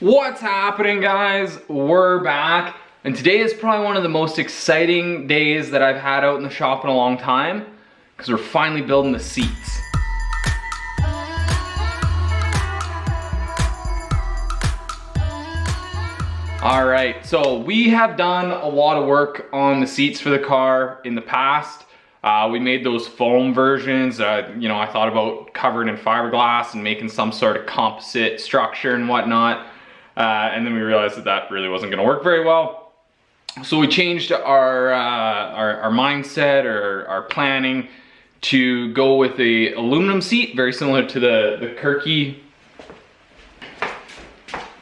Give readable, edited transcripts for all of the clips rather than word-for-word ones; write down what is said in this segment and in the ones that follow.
What's happening, guys? We're back, and today is probably one of the most exciting days that I've had out in the shop in a long time, because we're finally building the seats. Alright, so we have done a lot of work on the seats for the car in the past. We made those foam versions. I thought about covering in fiberglass and making some sort of composite structure and whatnot. And then we realized that that really wasn't going to work very well. So we changed our mindset or our planning to go with the aluminum seat, very similar to the Kirky.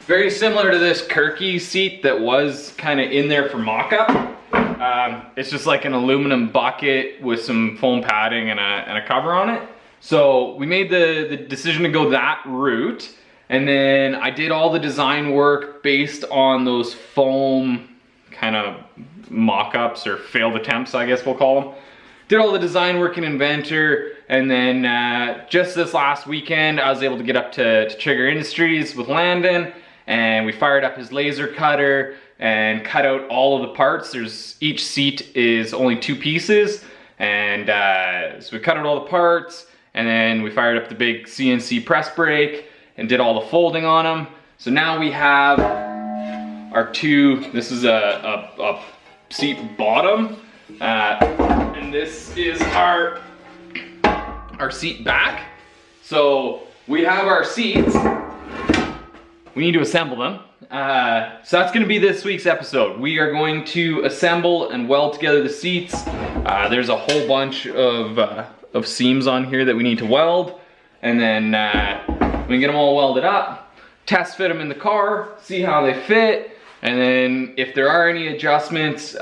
Very similar to this Kirky seat that was kind of in there for mock-up. It's just like an aluminum bucket with some foam padding and a cover on it. So we made the decision to go that route. And then I did all the design work based on those foam kind of mock-ups or failed attempts, I guess we'll call them. Did all the design work in Inventor, and then just this last weekend I was able to get up to Trigger Industries with Landon, and we fired up his laser cutter and cut out all of the parts. Each seat is only 2 pieces, and so we cut out all the parts, and then we fired up the big CNC press brake and did all the folding on them. So now we have our this is a seat bottom, and this is our seat back. So we have our seats, we need to assemble them. So that's gonna be this week's episode. We are going to assemble and weld together the seats. There's a whole bunch of seams on here that we need to weld, and then we can get them all welded up, test fit them in the car, see how they fit, and then if there are any adjustments,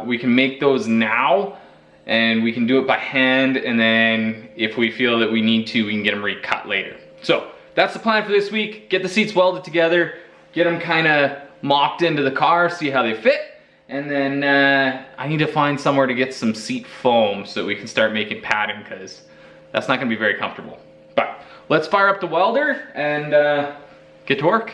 we can make those now, and we can do it by hand, and then if we feel that we need to, we can get them recut later. So that's the plan for this week. Get the seats welded together, get them kind of mocked into the car, see how they fit, and then I need to find somewhere to get some seat foam so that we can start making padding, because that's not going to be very comfortable. But let's fire up the welder and get to work.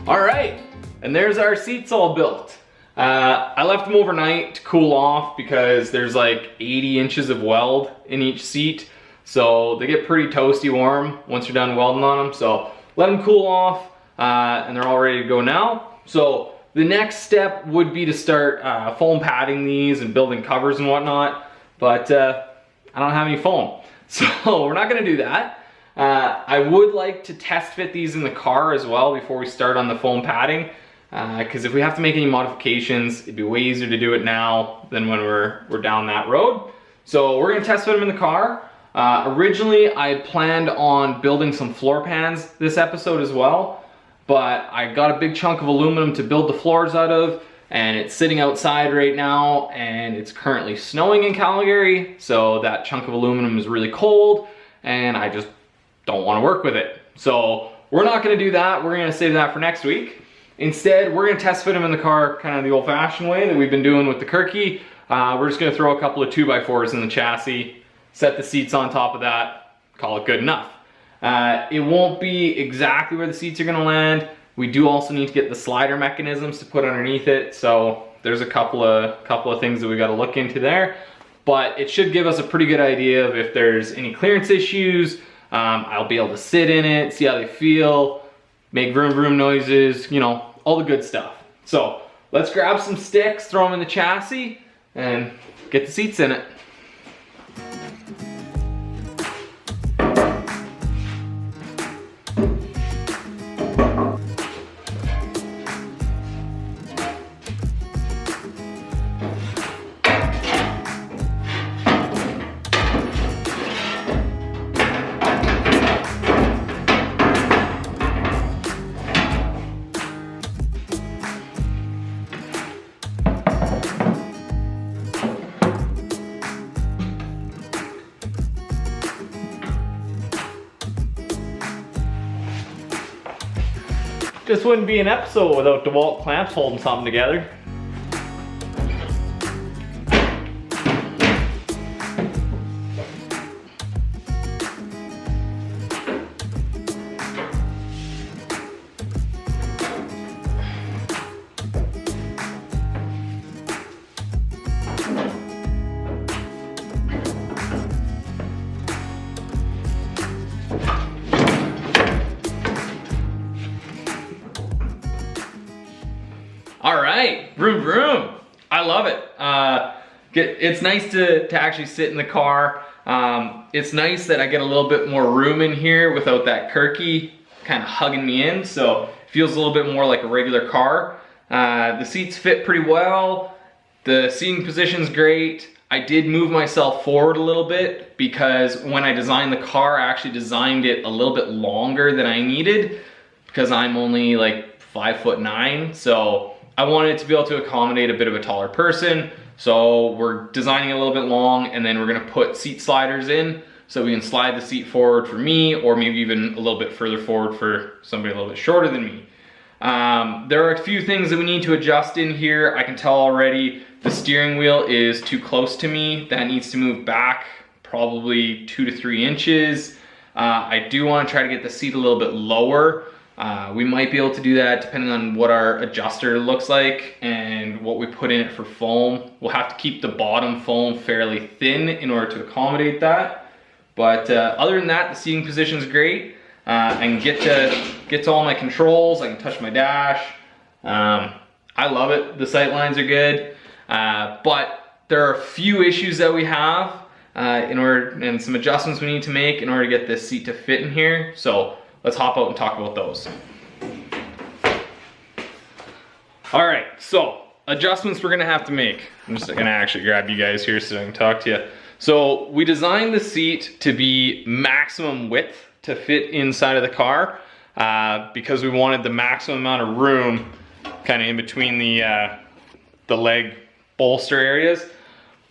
All right, and there's our seats all built. I left them overnight to cool off because there's like 80 inches of weld in each seat. So they get pretty toasty warm once you're done welding on them. So let them cool off and they're all ready to go now. So the next step would be to start foam padding these and building covers and whatnot. But I don't have any foam. So we're not gonna do that. I would like to test fit these in the car as well before we start on the foam padding. Because if we have to make any modifications, it'd be way easier to do it now than when we're down that road. So we're gonna test fit them in the car. Originally, I had planned on building some floor pans this episode as well, but I got a big chunk of aluminum to build the floors out of, and it's sitting outside right now, and it's currently snowing in Calgary, so that chunk of aluminum is really cold, and I just don't want to work with it. So we're not gonna do that. We're gonna save that for next week. Instead, we're gonna test fit them in the car kind of the old-fashioned way that we've been doing with the Kirky. We're just gonna throw a couple of 2x4s in the chassis, set the seats on top of that, call it good enough. It won't be exactly where the seats are gonna land. We do also need to get the slider mechanisms to put underneath it, so there's a couple of things that we gotta look into there. But it should give us a pretty good idea of if there's any clearance issues. I'll be able to sit in it, see how they feel, make vroom vroom noises, you know, all the good stuff. So let's grab some sticks, throw them in the chassis, and get the seats in it. This wouldn't be an episode without DeWalt clamps holding something together. All right, vroom vroom. I love it. It's nice to actually sit in the car. It's nice that I get a little bit more room in here without that Kirky kind of hugging me in, so it feels a little bit more like a regular car. The seats fit pretty well. The seating position's great. I did move myself forward a little bit because when I designed the car, I actually designed it a little bit longer than I needed because I'm only like 5'9", so I wanted to be able to accommodate a bit of a taller person. So we're designing it a little bit long, and then we're gonna put seat sliders in so we can slide the seat forward for me, or maybe even a little bit further forward for somebody a little bit shorter than me. There are a few things that we need to adjust in here. I can tell already the steering wheel is too close to me. That needs to move back probably 2 to 3 inches. I do want to try to get the seat a little bit lower. We might be able to do that depending on what our adjuster looks like and what we put in it for foam. We'll have to keep the bottom foam fairly thin in order to accommodate that. But other than that, the seating position is great. I can get to all my controls. I can touch my dash. I love it. The sight lines are good. But there are a few issues that we have and some adjustments we need to make in order to get this seat to fit in here. So let's hop out and talk about those. All right, so adjustments we're gonna have to make. I'm just gonna actually grab you guys here so I can talk to you. So we designed the seat to be maximum width to fit inside of the car because we wanted the maximum amount of room kind of in between the leg bolster areas,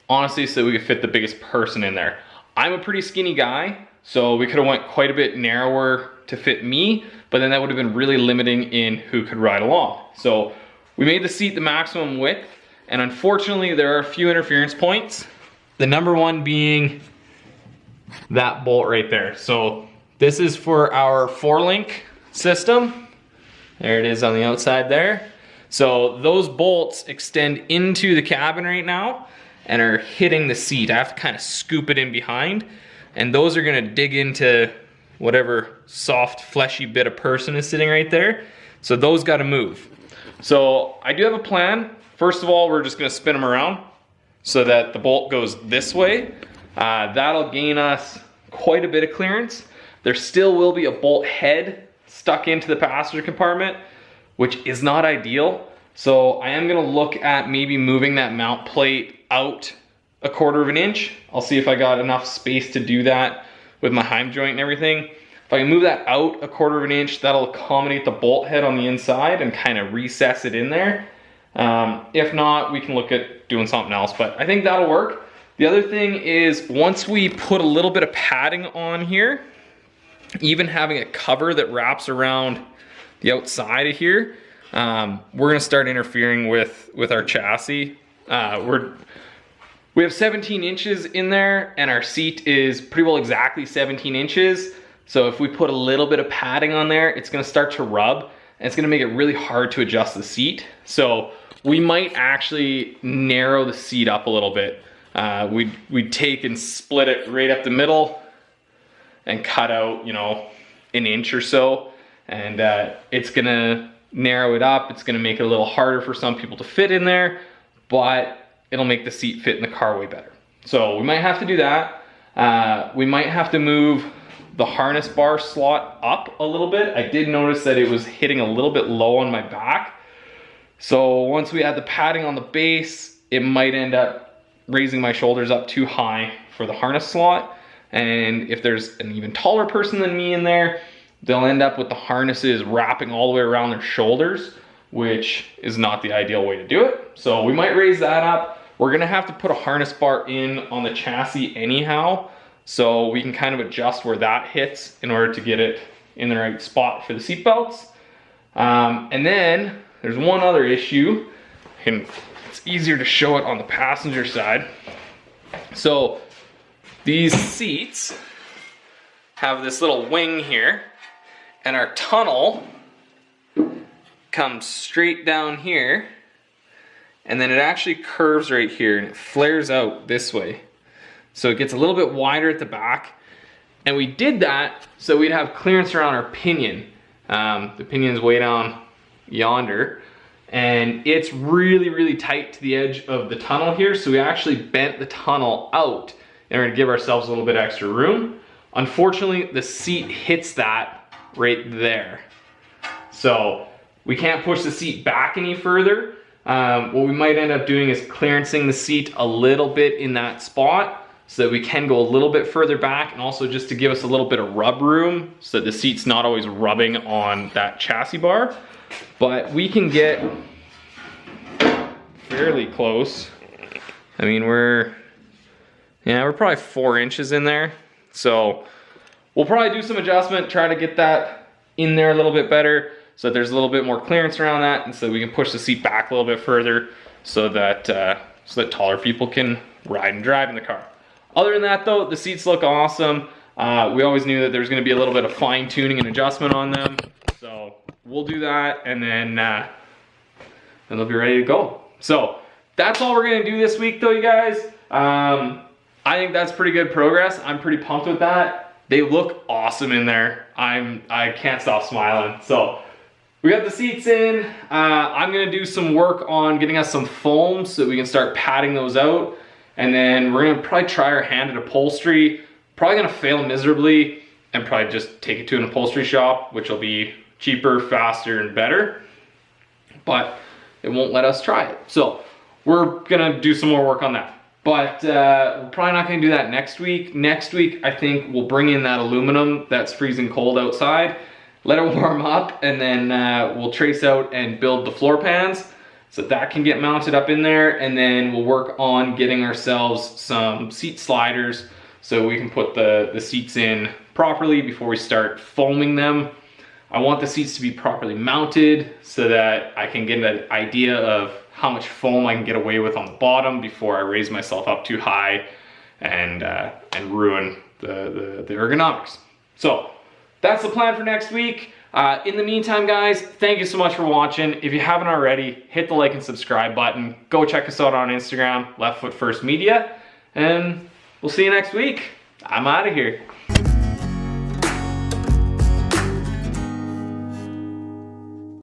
honestly, so we could fit the biggest person in there. I'm a pretty skinny guy, so we could have went quite a bit narrower to fit me, but then that would have been really limiting in who could ride along. So we made the seat the maximum width, and unfortunately there are a few interference points. The number one being that bolt right there. So this is for our 4-link system. There it is on the outside there. So those bolts extend into the cabin right now and are hitting the seat. I have to kind of scoop it in behind, and those are gonna dig into whatever soft, fleshy bit of person is sitting right there. So those gotta move. So I do have a plan. First of all, we're just gonna spin them around so that the bolt goes this way. That'll gain us quite a bit of clearance. There still will be a bolt head stuck into the passenger compartment, which is not ideal. So I am gonna look at maybe moving that mount plate out 1/4 inch. I'll see if I got enough space to do that with my heim joint and everything. If I can move that out 1/4 inch, that'll accommodate the bolt head on the inside and kind of recess it in there. If not, we can look at doing something else, but I think that'll work. The other thing is, once we put a little bit of padding on here, even having a cover that wraps around the outside of here, we're gonna start interfering with our chassis. We have 17 inches in there, and our seat is pretty well exactly 17 inches. So if we put a little bit of padding on there, it's gonna start to rub, and it's gonna make it really hard to adjust the seat. So we might actually narrow the seat up a little bit. We'd take and split it right up the middle and cut out, you know, 1 inch or so. And it's gonna narrow it up. It's gonna make it a little harder for some people to fit in there, but it'll make the seat fit in the car way better. So we might have to do that. We might have to move the harness bar slot up a little bit. I did notice that it was hitting a little bit low on my back. So once we add the padding on the base, it might end up raising my shoulders up too high for the harness slot. And if there's an even taller person than me in there, they'll end up with the harnesses wrapping all the way around their shoulders, which is not the ideal way to do it. So we might raise that up. We're gonna have to put a harness bar in on the chassis anyhow, so we can kind of adjust where that hits in order to get it in the right spot for the seat belts. And then there's one other issue, and it's easier to show it on the passenger side. So these seats have this little wing here, and our tunnel comes straight down here, and then it actually curves right here and it flares out this way. So it gets a little bit wider at the back, and we did that so we'd have clearance around our pinion. The pinion's way down yonder, and it's really, really tight to the edge of the tunnel here, so we actually bent the tunnel out in order to give ourselves a little bit extra room. Unfortunately, the seat hits that right there. So we can't push the seat back any further. What we might end up doing is clearancing the seat a little bit in that spot so that we can go a little bit further back, and also just to give us a little bit of rub room so that the seat's not always rubbing on that chassis bar. But we can get fairly close. I mean, we're probably 4 inches in there. So we'll probably do some adjustment, try to get that in there a little bit better, so that there's a little bit more clearance around that, and so we can push the seat back a little bit further so that taller people can ride and drive in the car. Other than that though, the seats look awesome. We always knew that there was gonna be a little bit of fine tuning and adjustment on them. So we'll do that, and then they'll be ready to go. So that's all we're gonna do this week though, you guys. I think that's pretty good progress. I'm pretty pumped with that. They look awesome in there. I can't stop smiling. So we got the seats in. I'm gonna do some work on getting us some foam so that we can start padding those out. And then we're gonna probably try our hand at upholstery. Probably gonna fail miserably and probably just take it to an upholstery shop, which will be cheaper, faster, and better. But it won't let us try it. So we're gonna do some more work on that. But we're probably not gonna do that next week. Next week, I think we'll bring in that aluminum that's freezing cold outside, let it warm up, and then we'll trace out and build the floor pans so that can get mounted up in there. And then we'll work on getting ourselves some seat sliders so we can put the seats in properly before we start foaming them. I want the seats to be properly mounted so that I can get an idea of how much foam I can get away with on the bottom before I raise myself up too high and ruin the ergonomics. So that's the plan for next week. In the meantime, guys, thank you so much for watching. If you haven't already, hit the like and subscribe button. Go check us out on Instagram, Left Foot First Media, and we'll see you next week. I'm out of here.